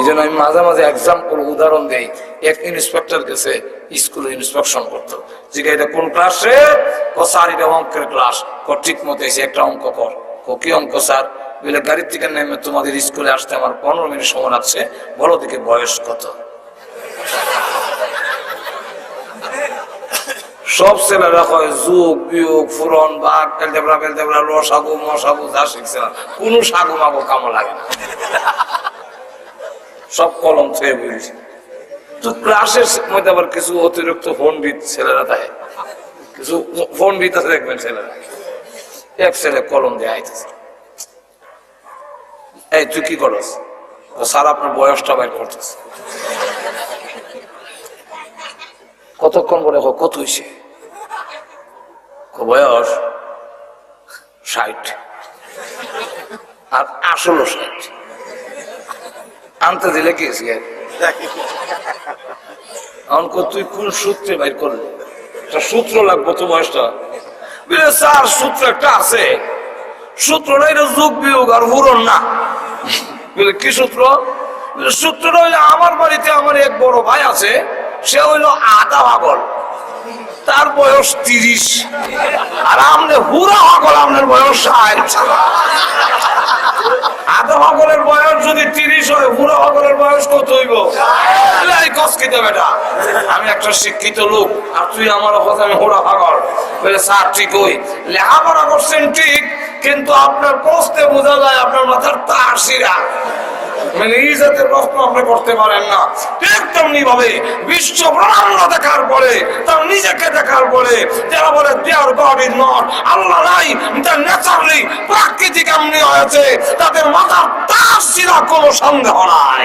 জন্য আমি মাঝে মাঝে এক্সাম্পল উদাহরণ দেই। এক ইন্সপেক্টর গেছে স্কুলে ইন্সপেকশন করতো, ঠিক এটা কোন ক্লাসে? স্যার এটা অঙ্কের ক্লাস। ঠিক মতো এসে একটা অঙ্ক কর। কি অঙ্ক স্যার? বলে গাড়ির থেকে নেমে তোমাদের স্কুলে আসতে আমার 15 মিনিট সময় লাগছে, বলো দেখে বয়স কত? সব ছেলেরা হয় যোগ বিয়োগ ফুরন বাঘ বেলদেবরা বেলদেবরা লসাগু মশাগু যা শিখছে না, কোনো সাগু মাগু কামো লাগে না, সব কলম ছুঁয়ে বুঝেছে। তো ক্লাসের মধ্যে আবার কিছু অতিরিক্ত পণ্ডিত ছেলেরা থাকে, কিছু পণ্ডিত আছে দেখবেন ছেলেরা। এক ছেলে কলম দিয়ে আইতেছে, এই তুই কি করস? স্যার আপনার বয়সটা বাইর করতেছে। কতক্ষণ পরে কত হয়েছে? বয়স 60, আর আসলো 60। আনতে দিলে কি তুই কোন সূত্রে বাইর করলি? একটা সূত্র লাগবো তো বয়সটা। স্যার সূত্র একটা আছে, সূত্রটা এটা যোগ বিয়োগ আর হুরন না। বলে কি সূত্র? সূত্রটা হইলে আমার বাড়িতে আমার এক বড় ভাই আছে, সে হইলো আধা পাগল, তার বয়স 30, আর আমাদের হুরা পাগল আপনার বয়স 60। আধা পাগলের বয়স যদি 30 হয়, হুরা পাগলের বয়স কত হইব? বেটা আমি একটা শিক্ষিত লোক, আর তুই আমার কথা আমি হুরা পাগল। বলে স্যার ঠিক ওই লেখাপড়া করছেন ঠিক, কিন্তু আপনার প্রশ্নে বোঝা যায় আপনার মাথার তার শিরা, মানে এই জাতের প্রশ্ন আপনি করতে পারেন না। ঠিক তেমনি ভাবে বিশ্ব ব্রহ্মাণ্ড দেখার পরে, তার নিজেকে দেখার পরে যারা বলে দেয়ার গড ইজ নট, আল্লাহ নাই, তার ন্যাচারালি প্রাকৃতিক এমনি হয়েছে, তাদের মাথার তার শিরা কোনো সন্দেহ নাই।